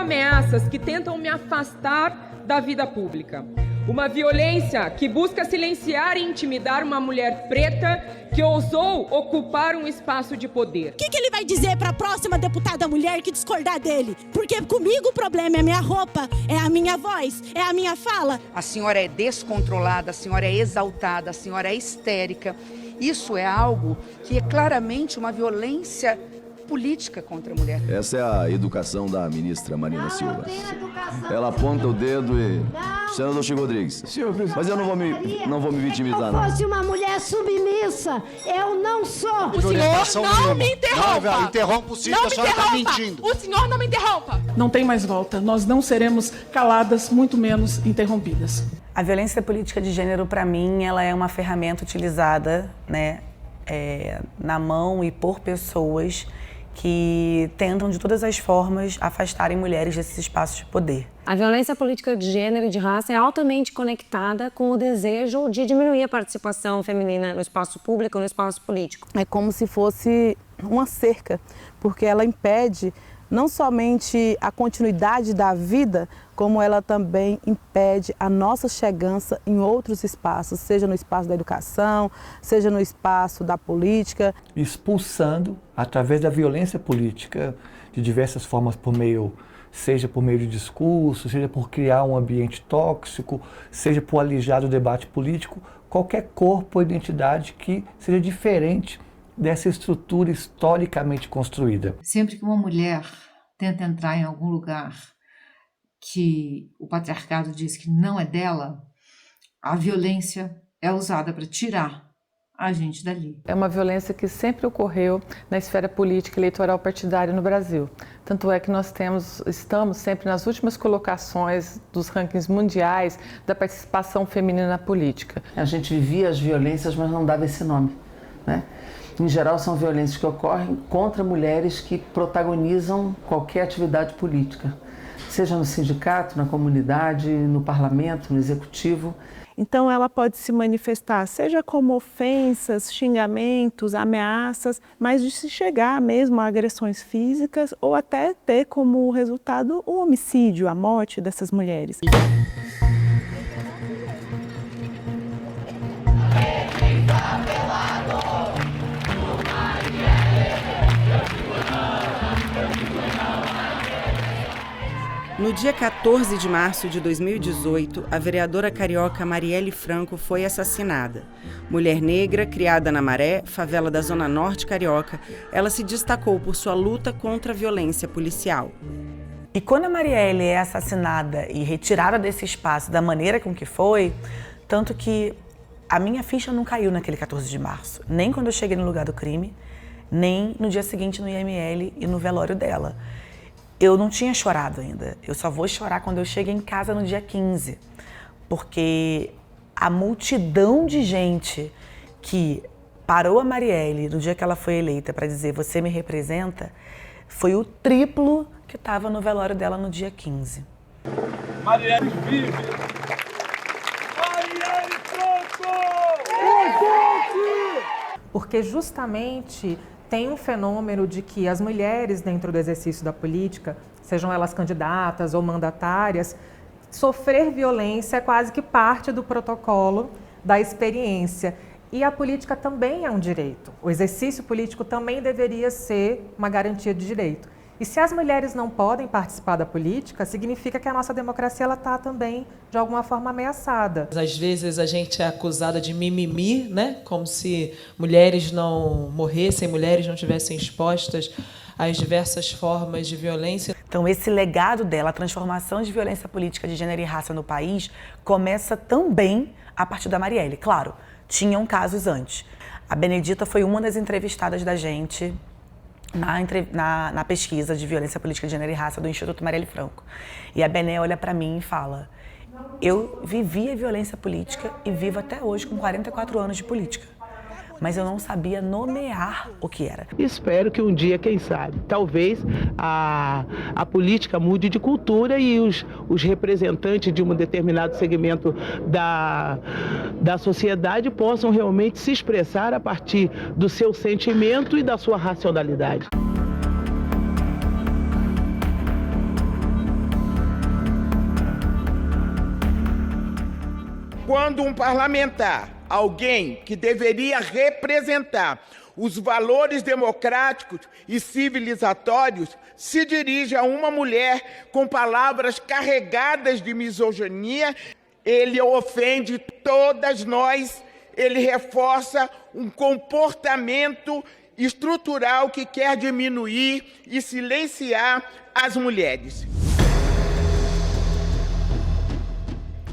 ameaças que tentam me afastar da vida pública. Uma violência que busca silenciar e intimidar uma mulher preta que ousou ocupar um espaço de poder. O que ele vai dizer para a próxima deputada mulher que discordar dele? Porque comigo o problema é a minha roupa, é a minha voz, é a minha fala. A senhora é descontrolada, a senhora é exaltada, a senhora é histérica. Isso é algo que é claramente uma violência política contra a mulher. Essa é a educação da ministra Marina Silva. Ela aponta o dedo e... Senador Chico Rodrigues. Senhor presidente. Mas eu não vou me vitimizar, não. Se eu fosse uma mulher submissa, eu não sou. O senhor não me interrompa. Não, interrompa o senhor, a senhora está mentindo. O senhor não me interrompa. Não tem mais volta. Nós não seremos caladas, muito menos interrompidas. A violência política de gênero, para mim, ela é uma ferramenta utilizada, né, na mão e por pessoas que tentam de todas as formas afastarem mulheres desses espaços de poder. A violência política de gênero e de raça é altamente conectada com o desejo de diminuir a participação feminina no espaço público, no espaço político. É como se fosse uma cerca, porque ela impede não somente a continuidade da vida, como ela também impede a nossa chegança em outros espaços, seja no espaço da educação, seja no espaço da política. Expulsando, através da violência política, de diversas formas, seja por meio de discurso, seja por criar um ambiente tóxico, seja por alijar o debate político, qualquer corpo ou identidade que seja diferente dessa estrutura historicamente construída. Sempre que uma mulher tenta entrar em algum lugar que o patriarcado diz que não é dela, a violência é usada para tirar a gente dali. É uma violência que sempre ocorreu na esfera política e eleitoral partidária no Brasil. Tanto é que nós estamos sempre nas últimas colocações dos rankings mundiais da participação feminina na política. A gente vivia as violências, mas não dava esse nome, né? Em geral, são violências que ocorrem contra mulheres que protagonizam qualquer atividade política, seja no sindicato, na comunidade, no parlamento, no executivo. Então, ela pode se manifestar, seja como ofensas, xingamentos, ameaças, mas de se chegar mesmo a agressões físicas ou até ter como resultado o homicídio, a morte dessas mulheres. No dia 14 de março de 2018, a vereadora carioca Marielle Franco foi assassinada. Mulher negra, criada na Maré, favela da Zona Norte carioca, ela se destacou por sua luta contra a violência policial. E quando a Marielle é assassinada e retirada desse espaço da maneira com que foi, tanto que a minha ficha não caiu naquele 14 de março, nem quando eu cheguei no lugar do crime, nem no dia seguinte no IML e no velório dela. Eu não tinha chorado ainda, eu só vou chorar quando eu cheguei em casa no dia 15, porque a multidão de gente que parou a Marielle no dia que ela foi eleita para dizer "você me representa", foi o triplo que estava no velório dela no dia 15. Marielle vive! Marielle Franco! Porque justamente tem um fenômeno de que as mulheres dentro do exercício da política, sejam elas candidatas ou mandatárias, sofrer violência é quase que parte do protocolo da experiência. E a política também é um direito. O exercício político também deveria ser uma garantia de direito. E se as mulheres não podem participar da política, significa que a nossa democracia está também, de alguma forma, ameaçada. Às vezes a gente é acusada de mimimi, né? Como se mulheres não morressem, mulheres não tivessem expostas às diversas formas de violência. Então, esse legado dela, a transformação de violência política de gênero e raça no país, começa também a partir da Marielle. Claro, tinham casos antes. A Benedita foi uma das entrevistadas da gente na pesquisa de violência política de gênero e raça do Instituto Marielle Franco. E a Bené olha para mim e fala: eu vivi a violência política e vivo até hoje com 44 anos de política, mas eu não sabia nomear o que era. Espero que um dia, quem sabe, talvez a política mude de cultura e os representantes de um determinado segmento da sociedade possam realmente se expressar a partir do seu sentimento e da sua racionalidade. quando um parlamentar, alguém que deveria representar os valores democráticos e civilizatórios, se dirige a uma mulher com palavras carregadas de misoginia, ele ofende todas nós, ele reforça um comportamento estrutural que quer diminuir e silenciar as mulheres.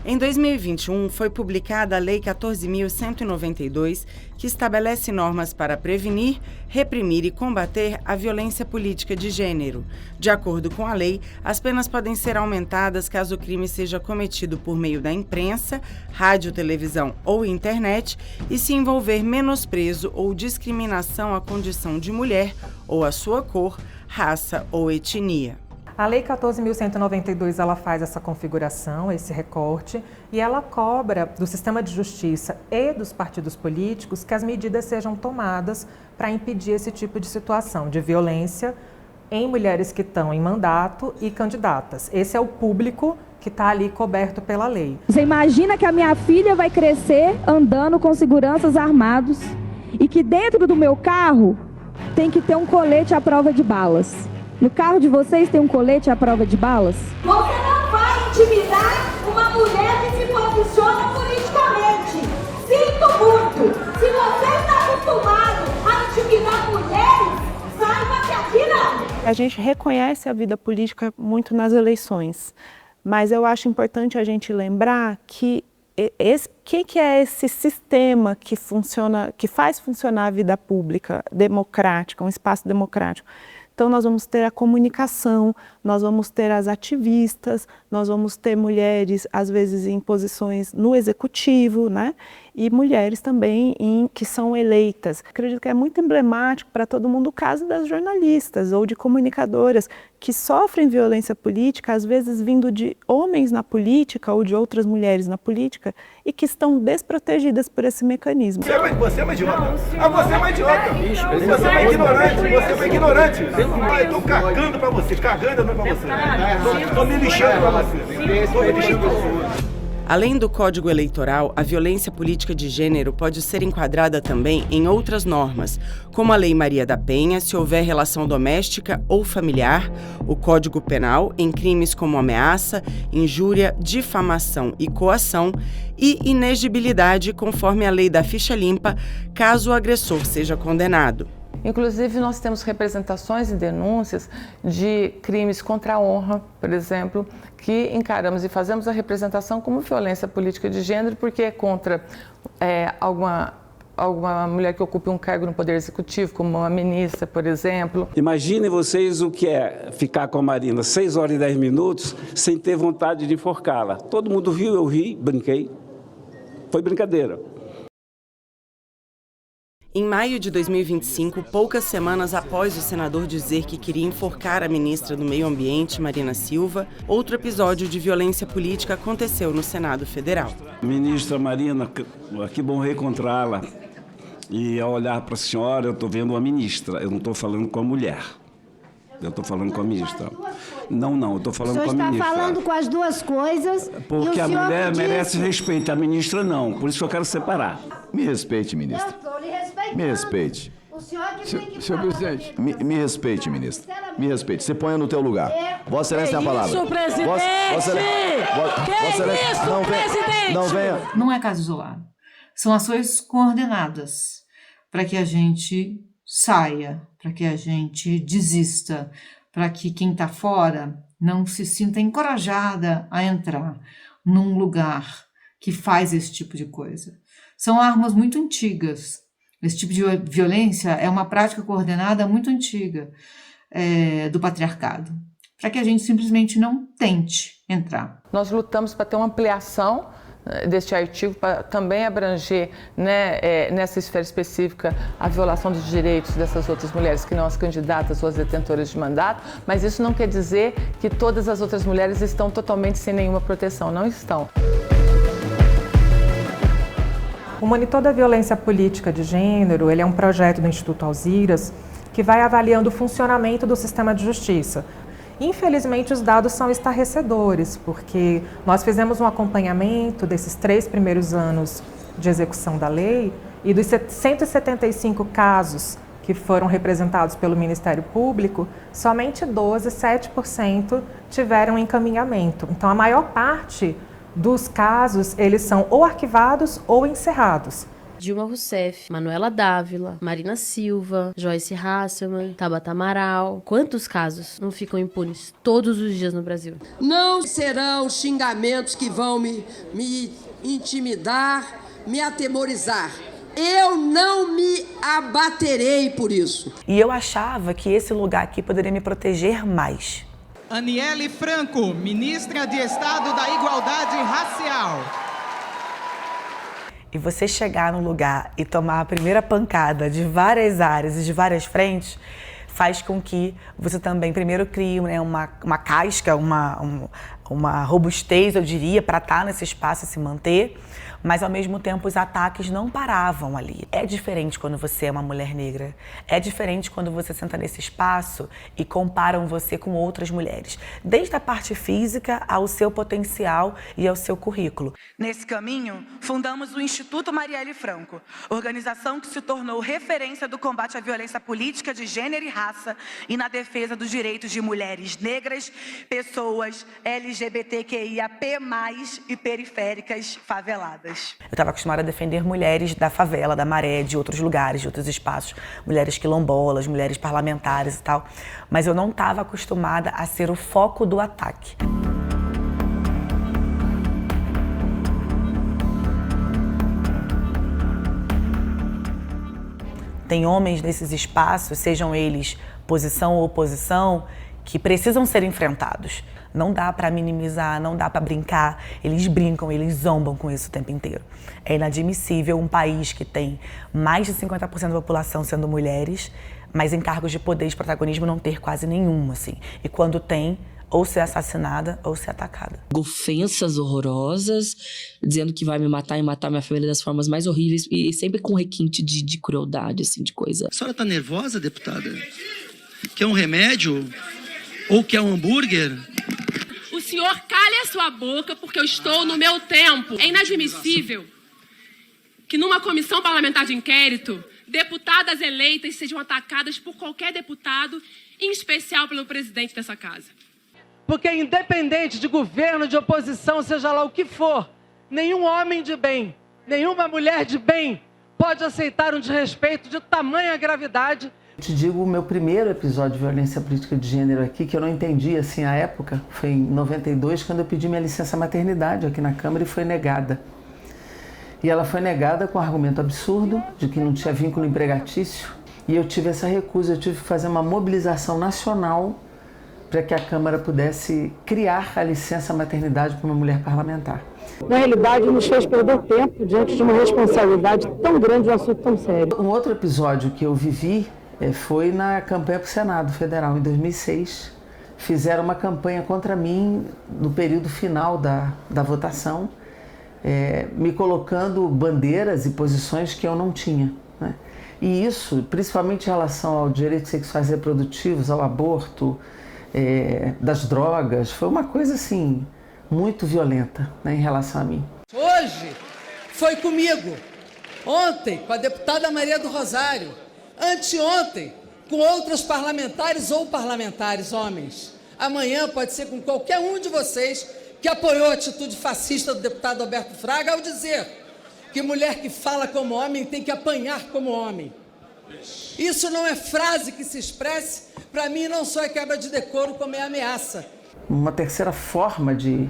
Em 2021, foi publicada a Lei 14.192, que estabelece normas para prevenir, reprimir e combater a violência política de gênero. De acordo com a lei, as penas podem ser aumentadas caso o crime seja cometido por meio da imprensa, rádio, televisão ou internet e se envolver menosprezo ou discriminação à condição de mulher ou à sua cor, raça ou etnia. A Lei 14.192, ela faz essa configuração, esse recorte, e ela cobra do sistema de justiça e dos partidos políticos que as medidas sejam tomadas para impedir esse tipo de situação de violência em mulheres que estão em mandato e candidatas. Esse é o público que está ali coberto pela lei. Você imagina que a minha filha vai crescer andando com seguranças armados e que dentro do meu carro tem que ter um colete à prova de balas. No carro de vocês tem um colete à prova de balas? Você não vai intimidar uma mulher que se posiciona politicamente. Sinto muito. Se você está acostumado a intimidar mulheres, saiba que aqui não. A gente reconhece a vida política muito nas eleições, mas eu acho importante a gente lembrar que que é esse sistema que funciona, que faz funcionar a vida pública democrática, um espaço democrático. Então nós vamos ter a comunicação, nós vamos ter as ativistas, nós vamos ter mulheres, às vezes, em posições no executivo, né? E mulheres também que são eleitas. Acredito que é muito emblemático para todo mundo o caso das jornalistas ou de comunicadoras que sofrem violência política, às vezes vindo de homens na política ou de outras mulheres na política e que estão desprotegidas por esse mecanismo. Você é uma idiota. Você é uma idiota. Você é uma ignorante. Você é uma ignorante. Eu tô cagando pra você. Cagando não é pra você. Tô me lixando pra você. Tô me lixando pra você. Além do Código Eleitoral, a violência política de gênero pode ser enquadrada também em outras normas, como a Lei Maria da Penha, se houver relação doméstica ou familiar, o Código Penal, em crimes como ameaça, injúria, difamação e coação, e inegibilidade, conforme a Lei da Ficha Limpa, caso o agressor seja condenado. Inclusive, nós temos representações e denúncias de crimes contra a honra, por exemplo, que encaramos e fazemos a representação como violência política de gênero, porque é contra alguma mulher que ocupe um cargo no Poder Executivo, como uma ministra, por exemplo. Imaginem vocês o que é ficar com a Marina 6 horas e 10 minutos sem ter vontade de enforcá-la. Todo mundo riu, eu ri, brinquei. Foi brincadeira. Em maio de 2025, poucas semanas após o senador dizer que queria enforcar a ministra do Meio Ambiente, Marina Silva, outro episódio de violência política aconteceu no Senado Federal. Ministra Marina, que bom reencontrá-la. E ao olhar para a senhora, eu estou vendo uma ministra, eu não estou falando com a mulher. Eu estou falando com a ministra. Não, eu estou falando com a ministra. O senhor está falando com as duas coisas. Porque a mulher merece respeito, a ministra não. Por isso que eu quero separar. Me respeite, ministra. Eu estou lhe respeitando. Me respeite. O senhor que tem que Senhor falar. presidente, me respeite, ministra. Me respeite. Você ponha no teu lugar. Vossa Excelência tem a palavra. Isso, presidente! Vossa Excelência, não venha, presidente! não venha. Não é caso isolado. São ações coordenadas para que a gente saia, para que a gente desista, para que quem está fora não se sinta encorajada a entrar num lugar que faz esse tipo de coisa. São armas muito antigas. Esse tipo de violência é uma prática coordenada muito antiga do patriarcado, para que a gente simplesmente não tente entrar. Nós lutamos para ter uma ampliação deste artigo para também abranger, nessa esfera específica, a violação dos direitos dessas outras mulheres que não as candidatas ou as detentoras de mandato, mas isso não quer dizer que todas as outras mulheres estão totalmente sem nenhuma proteção, não estão. O Monitor da Violência Política de Gênero, ele é um projeto do Instituto Alziras que vai avaliando o funcionamento do sistema de justiça. Infelizmente, os dados são estarrecedores, porque nós fizemos um acompanhamento desses 3 primeiros anos de execução da lei e dos 175 casos que foram representados pelo Ministério Público, somente 7% tiveram encaminhamento. Então, a maior parte dos casos, eles são ou arquivados ou encerrados. Dilma Rousseff, Manuela Dávila, Marina Silva, Joyce Hasselmann, Tabata Amaral. Quantos casos não ficam impunes todos os dias no Brasil? Não serão xingamentos que vão me intimidar, me atemorizar. Eu não me abaterei por isso. E eu achava que esse lugar aqui poderia me proteger mais. Aniele Franco, ministra de Estado da Igualdade Racial. E você chegar num lugar e tomar a primeira pancada de várias áreas e de várias frentes, faz com que você também primeiro crie, né, uma casca, uma robustez, eu diria, para estar nesse espaço e se manter, mas ao mesmo tempo os ataques não paravam ali. É diferente quando você é uma mulher negra, é diferente quando você senta nesse espaço e comparam você com outras mulheres, desde a parte física ao seu potencial e ao seu currículo. Nesse caminho, fundamos o Instituto Marielle Franco, organização que se tornou referência do combate à violência política de gênero e raça e na defesa dos direitos de mulheres negras, pessoas LGBTQIAP+, e periféricas faveladas. Eu estava acostumada a defender mulheres da favela, da Maré, de outros lugares, de outros espaços, mulheres quilombolas, mulheres parlamentares e tal, mas eu não estava acostumada a ser o foco do ataque. Tem homens nesses espaços, sejam eles posição ou oposição, que precisam ser enfrentados. Não dá para minimizar, não dá para brincar. Eles brincam, eles zombam com isso o tempo inteiro. É inadmissível um país que tem mais de 50% da população sendo mulheres, mas em cargos de poder e de protagonismo não ter quase nenhum, assim. E quando tem, ou ser assassinada ou ser atacada. Ofensas horrorosas, dizendo que vai me matar e matar minha família das formas mais horríveis e sempre com requinte de crueldade, assim, de coisa. A senhora tá nervosa, deputada? Quer um remédio? Ou quer um hambúrguer? O senhor cale a sua boca porque eu estou no meu tempo. É inadmissível que numa comissão parlamentar de inquérito, deputadas eleitas sejam atacadas por qualquer deputado, em especial pelo presidente dessa casa. Porque independente de governo, de oposição, seja lá o que for, nenhum homem de bem, nenhuma mulher de bem pode aceitar um desrespeito de tamanha gravidade. Eu te digo o meu primeiro episódio de violência política de gênero aqui, que eu não entendi assim à época, foi em 92, quando eu pedi minha licença maternidade aqui na Câmara e foi negada. E ela foi negada com um argumento absurdo, de que não tinha vínculo empregatício, e eu tive essa recusa, eu tive que fazer uma mobilização nacional para que a Câmara pudesse criar a licença maternidade para uma mulher parlamentar. Na realidade, nos fez perder tempo diante de uma responsabilidade tão grande, um assunto tão sério. Um outro episódio que eu vivi foi na campanha para o Senado Federal, em 2006. Fizeram uma campanha contra mim no período final da votação, me colocando bandeiras e posições que eu não tinha, né? E isso, principalmente em relação ao direitos sexuais reprodutivos, ao aborto, das drogas, foi uma coisa assim, muito violenta, né, em relação a mim. Hoje foi comigo, ontem com a deputada Maria do Rosário, anteontem com outros parlamentares ou parlamentares homens. Amanhã pode ser com qualquer um de vocês que apoiou a atitude fascista do deputado Alberto Fraga ao dizer que mulher que fala como homem tem que apanhar como homem. Isso não é frase que se expresse, para mim não só é quebra de decoro, como é ameaça. Uma terceira forma de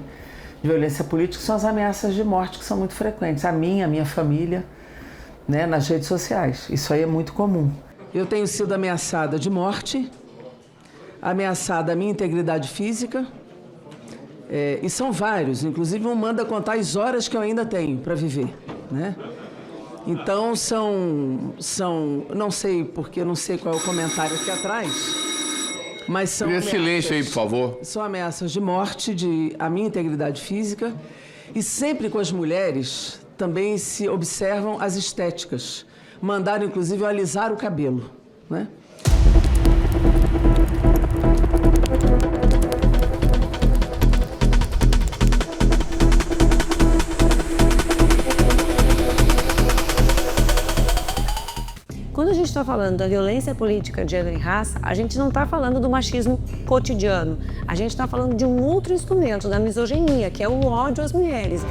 violência política são as ameaças de morte, que são muito frequentes. A minha família, né, nas redes sociais. Isso aí é muito comum. Eu tenho sido ameaçada de morte, ameaçada a minha integridade física, e são vários, inclusive um manda contar as horas que eu ainda tenho para viver, né? Então são, não sei porque, não sei qual é o comentário aqui atrás, mas são ameaças, silêncio aí, por favor. São ameaças de morte, a minha integridade física, e sempre com as mulheres também se observam as estéticas. Mandaram, inclusive, eu alisar o cabelo, né? gente está falando da violência política de gênero e raça, a gente não está falando do machismo cotidiano. A gente está falando de um outro instrumento, da misoginia, que é o ódio às mulheres.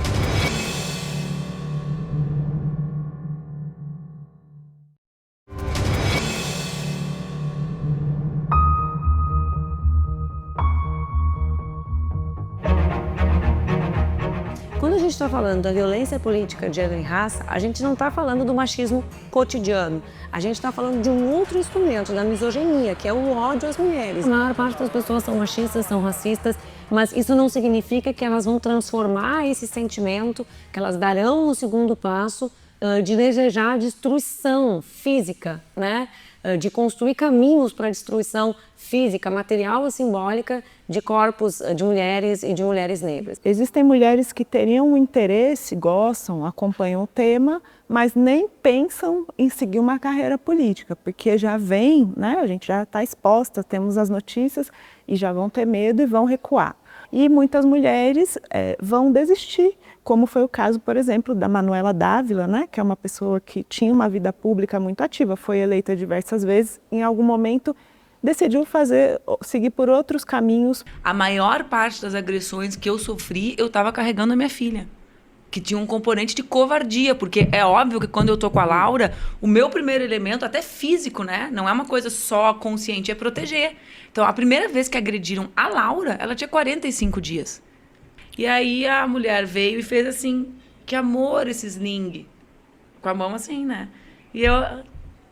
Quando a gente está falando da violência política de gênero e raça, a gente não está falando do machismo cotidiano. A gente está falando de um outro instrumento, da misoginia, que é o ódio às mulheres. A maior parte das pessoas são machistas, são racistas, mas isso não significa que elas vão transformar esse sentimento, que elas darão o segundo passo de desejar destruição física, né? De construir caminhos para a destruição física, material e simbólica de corpos de mulheres e de mulheres negras. Existem mulheres que teriam um interesse, gostam, acompanham o tema, mas nem pensam em seguir uma carreira política, porque já vem, né, a gente já está exposta, temos as notícias e já vão ter medo e vão recuar. E muitas mulheres vão desistir, como foi o caso, por exemplo, da Manuela Dávila, né, que é uma pessoa que tinha uma vida pública muito ativa, foi eleita diversas vezes, em algum momento decidiu seguir por outros caminhos. A maior parte das agressões que eu sofri, eu estava carregando a minha filha, que tinha um componente de covardia, porque é óbvio que quando eu tô com a Laura, o meu primeiro elemento, até físico, né, não é uma coisa só consciente, é proteger. Então, a primeira vez que agrediram a Laura, ela tinha 45 dias. E aí a mulher veio e fez assim, que amor esse sling, com a mão assim, né, e eu...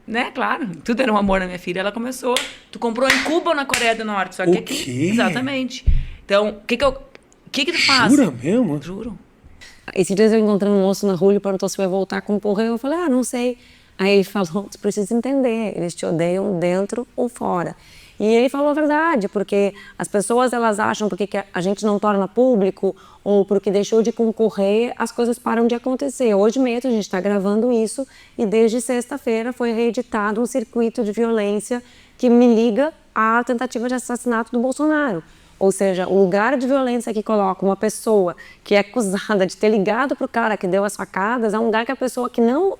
Né, claro, tudo era um amor na minha filha. Ela começou, tu comprou em Cuba ou na Coreia do Norte? Só que aqui, exatamente. Então, o que tu faz? Jura mesmo? Juro. Esses dias eu encontrei um moço na rua, ele perguntou se vai voltar com o porrão. Eu falei, não sei. Aí ele falou, você precisa entender, eles te odeiam dentro ou fora. E ele falou a verdade, porque as pessoas elas acham porque que a gente não torna público ou porque deixou de concorrer, as coisas param de acontecer. Hoje mesmo a gente está gravando isso e desde sexta-feira foi reeditado um circuito de violência que me liga à tentativa de assassinato do Bolsonaro. Ou seja, o lugar de violência que coloca uma pessoa que é acusada de ter ligado para o cara que deu as facadas é um lugar que a pessoa que não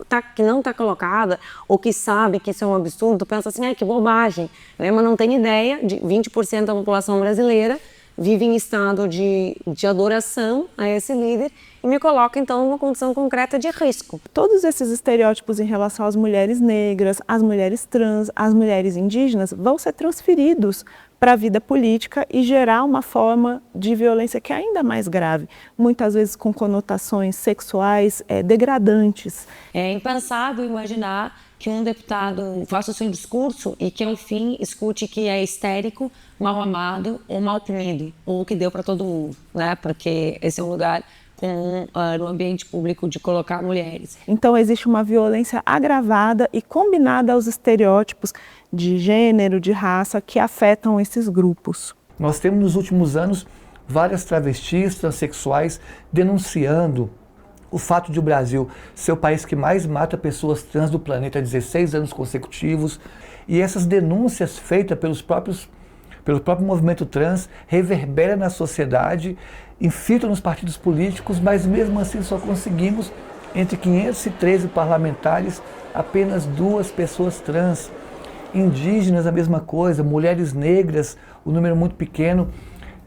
tá colocada ou que sabe que isso é um absurdo pensa assim, que bobagem. Mas não tem ideia de 20% da população brasileira vive em estado de adoração a esse líder e me coloca, então, numa condição concreta de risco. Todos esses estereótipos em relação às mulheres negras, às mulheres trans, às mulheres indígenas vão ser transferidos para a vida política e gerar uma forma de violência que é ainda mais grave, muitas vezes com conotações sexuais degradantes. É impensável imaginar que um deputado faça o seu discurso e que, ao fim, escute que é histérico, mal amado ou mal comido, ou que deu para todo mundo, né? Porque esse é um lugar no ambiente público de colocar mulheres. Então existe uma violência agravada e combinada aos estereótipos de gênero, de raça, que afetam esses grupos. Nós temos nos últimos anos várias travestis, transexuais denunciando o fato de o Brasil ser o país que mais mata pessoas trans do planeta há 16 anos consecutivos. E essas denúncias feitas pelo próprio movimento trans reverberam na sociedade, infiltram nos partidos políticos, mas mesmo assim só conseguimos, entre 513 parlamentares, apenas 2 pessoas trans. Indígenas, a mesma coisa, mulheres negras, o número muito pequeno,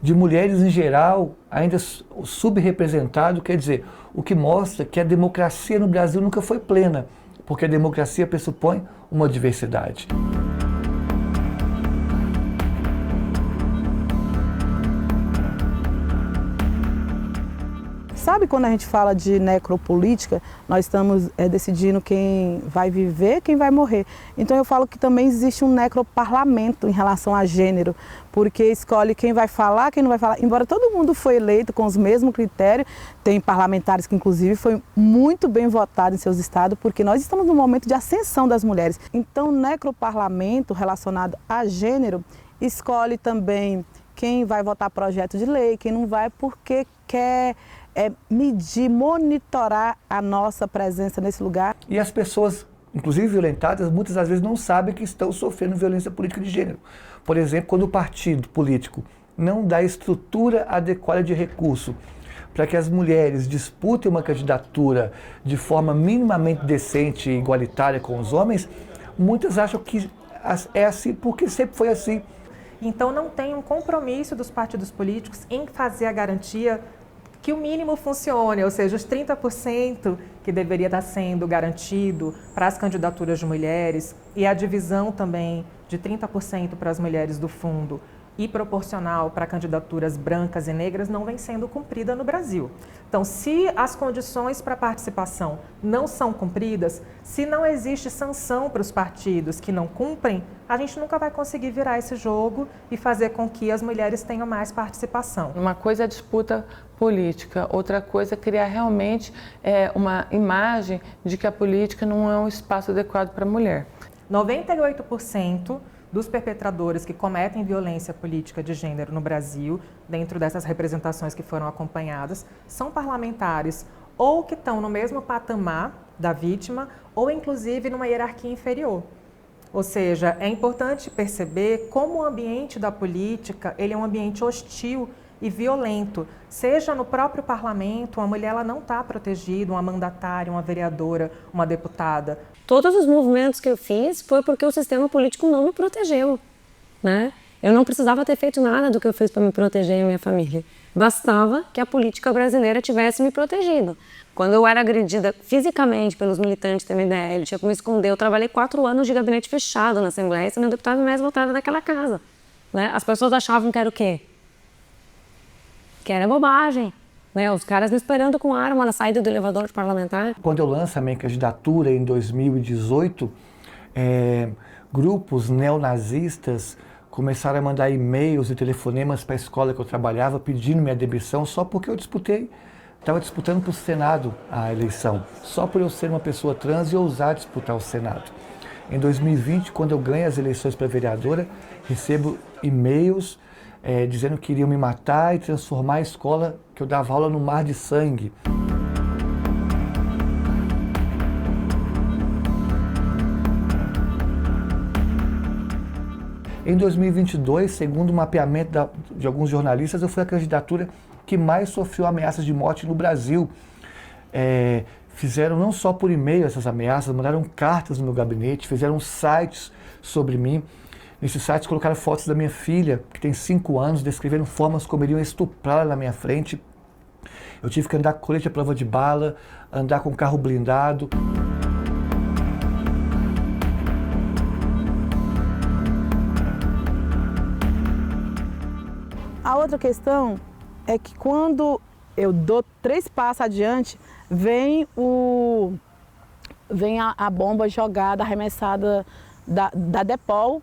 de mulheres em geral, ainda subrepresentado, quer dizer, o que mostra que a democracia no Brasil nunca foi plena, porque a democracia pressupõe uma diversidade. Sabe quando a gente fala de necropolítica, nós estamos decidindo quem vai viver, quem vai morrer. Então eu falo que também existe um necroparlamento em relação a gênero, porque escolhe quem vai falar, quem não vai falar. Embora todo mundo foi eleito com os mesmos critérios, tem parlamentares que inclusive foi muito bem votado em seus estados, porque nós estamos num momento de ascensão das mulheres. Então o necroparlamento relacionado a gênero escolhe também quem vai votar projeto de lei, quem não vai, porque quer medir, monitorar a nossa presença nesse lugar. E as pessoas, inclusive violentadas, muitas das vezes não sabem que estão sofrendo violência política de gênero. Por exemplo, quando o partido político não dá estrutura adequada de recurso para que as mulheres disputem uma candidatura de forma minimamente decente e igualitária com os homens, muitas acham que é assim porque sempre foi assim. Então não tem um compromisso dos partidos políticos em fazer a garantia que o mínimo funcione, ou seja, os 30% que deveria estar sendo garantido para as candidaturas de mulheres e a divisão também de 30% para as mulheres do fundo e proporcional para candidaturas brancas e negras não vem sendo cumprida no Brasil. Então, se as condições para participação não são cumpridas, se não existe sanção para os partidos que não cumprem, a gente nunca vai conseguir virar esse jogo e fazer com que as mulheres tenham mais participação. Uma coisa é a disputa política, outra coisa é criar realmente uma imagem de que a política não é um espaço adequado para a mulher. 98% dos perpetradores que cometem violência política de gênero no Brasil, dentro dessas representações que foram acompanhadas, são parlamentares ou que estão no mesmo patamar da vítima ou inclusive numa hierarquia inferior. Ou seja, é importante perceber como o ambiente da política ele é um ambiente hostil e violento. Seja no próprio parlamento, a mulher ela não está protegida, uma mandatária, uma vereadora, uma deputada. Todos os movimentos que eu fiz foi porque o sistema político não me protegeu, né? Eu não precisava ter feito nada do que eu fiz para me proteger e a minha família. Bastava que a política brasileira tivesse me protegido. Quando eu era agredida fisicamente pelos militantes do MDL, tinha que me esconder. Eu trabalhei 4 anos de gabinete fechado na Assembleia, sendo a deputada mais votada daquela casa, né? As pessoas achavam que era o quê? Que era bobagem, né? Os caras me esperando com arma na saída do elevador parlamentar. Quando eu lanço a minha candidatura em 2018, grupos neonazistas começaram a mandar e-mails e telefonemas para a escola que eu trabalhava pedindo minha demissão só porque eu estava disputando para o Senado a eleição, só por eu ser uma pessoa trans e ousar disputar o Senado. Em 2020, quando eu ganho as eleições para vereadora, recebo e-mails dizendo que iriam me matar e transformar a escola que eu dava aula no mar de sangue. Em 2022, segundo o mapeamento de alguns jornalistas, eu fui a candidatura que mais sofreu ameaças de morte no Brasil. Fizeram não só por e-mail essas ameaças, mandaram cartas no meu gabinete, fizeram sites sobre mim. Nesses sites colocaram fotos da minha filha, que tem 5 anos, descreveram formas como iriam estuprá-la na minha frente. Eu tive que andar com colete à prova de bala, andar com carro blindado. A outra questão é que quando eu dou 3 passos adiante, vem a bomba jogada, arremessada da Depol.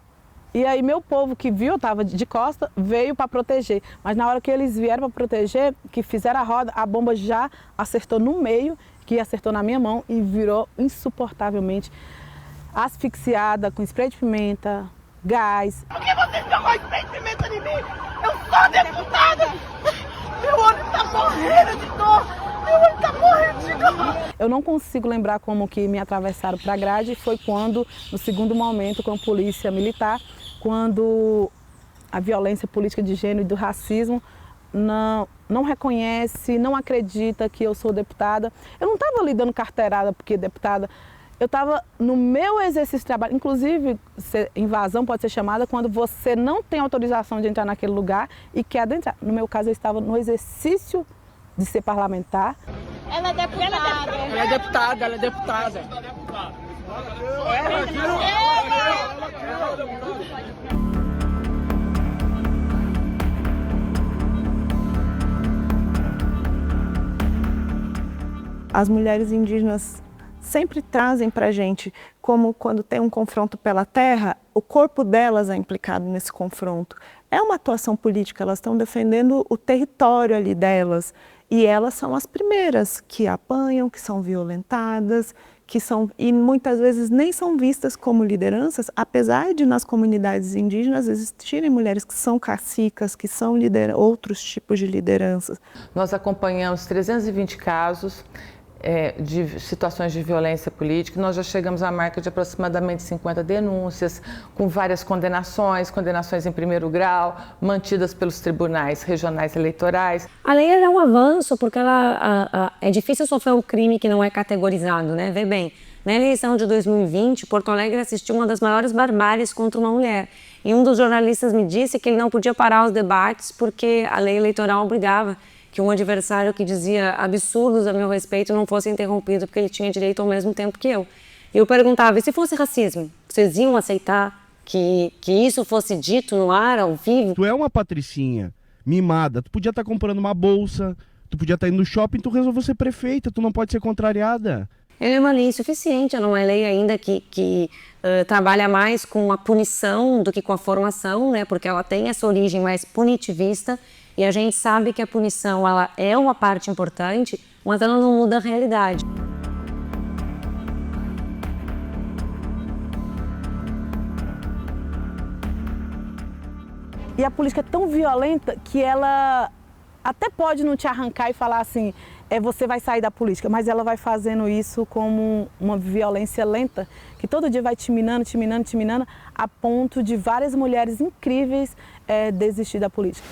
E aí meu povo que viu, eu estava de costa, veio para proteger. Mas na hora que eles vieram para proteger, que fizeram a roda, a bomba já acertou no meio, que acertou na minha mão e virou insuportavelmente asfixiada com spray de pimenta, gás. Por que vocês jogam spray de pimenta em mim? Eu sou deputada! Meu olho tá morrendo de dor! Meu olho tá morrendo de dor! Eu não consigo lembrar como que me atravessaram para a grade. Foi quando, no segundo momento, com a polícia militar, quando a violência política de gênero e do racismo não reconhece, não acredita que eu sou deputada. Eu não estava ali dando carteirada porque deputada. Eu estava no meu exercício de trabalho, inclusive invasão pode ser chamada quando você não tem autorização de entrar naquele lugar e quer adentrar. No meu caso, eu estava no exercício de ser parlamentar. Ela é deputada. Ela é deputada, ela é deputada. As mulheres indígenas sempre trazem para a gente, como quando tem um confronto pela terra, o corpo delas é implicado nesse confronto. É uma atuação política, elas estão defendendo o território ali delas. E elas são as primeiras que apanham, que são violentadas, e muitas vezes nem são vistas como lideranças, apesar de nas comunidades indígenas existirem mulheres que são cacicas, que são outros tipos de lideranças. Nós acompanhamos 320 casos, de situações de violência política. Nós já chegamos à marca de aproximadamente 50 denúncias, com várias condenações em primeiro grau, mantidas pelos tribunais regionais eleitorais. A lei é um avanço porque é difícil sofrer um crime que não é categorizado, né? Vê bem, na eleição de 2020, Porto Alegre assistiu uma das maiores barbáries contra uma mulher. E um dos jornalistas me disse que ele não podia parar os debates porque a lei eleitoral obrigava que um adversário que dizia absurdos a meu respeito não fosse interrompido porque ele tinha direito ao mesmo tempo que eu. E eu perguntava, e se fosse racismo? Vocês iam aceitar que isso fosse dito no ar, ao vivo? Tu é uma patricinha mimada, tu podia estar comprando uma bolsa, tu podia estar indo no shopping, tu resolveu ser prefeita, tu não pode ser contrariada. É uma lei insuficiente, não é lei ainda que trabalha mais com a punição do que com a formação, né? Porque ela tem essa origem mais punitivista. E a gente sabe que a punição ela é uma parte importante, mas ela não muda a realidade. E a política é tão violenta que ela até pode não te arrancar e falar assim, você vai sair da política, mas ela vai fazendo isso como uma violência lenta, que todo dia vai te minando, a ponto de várias mulheres incríveis desistir da política.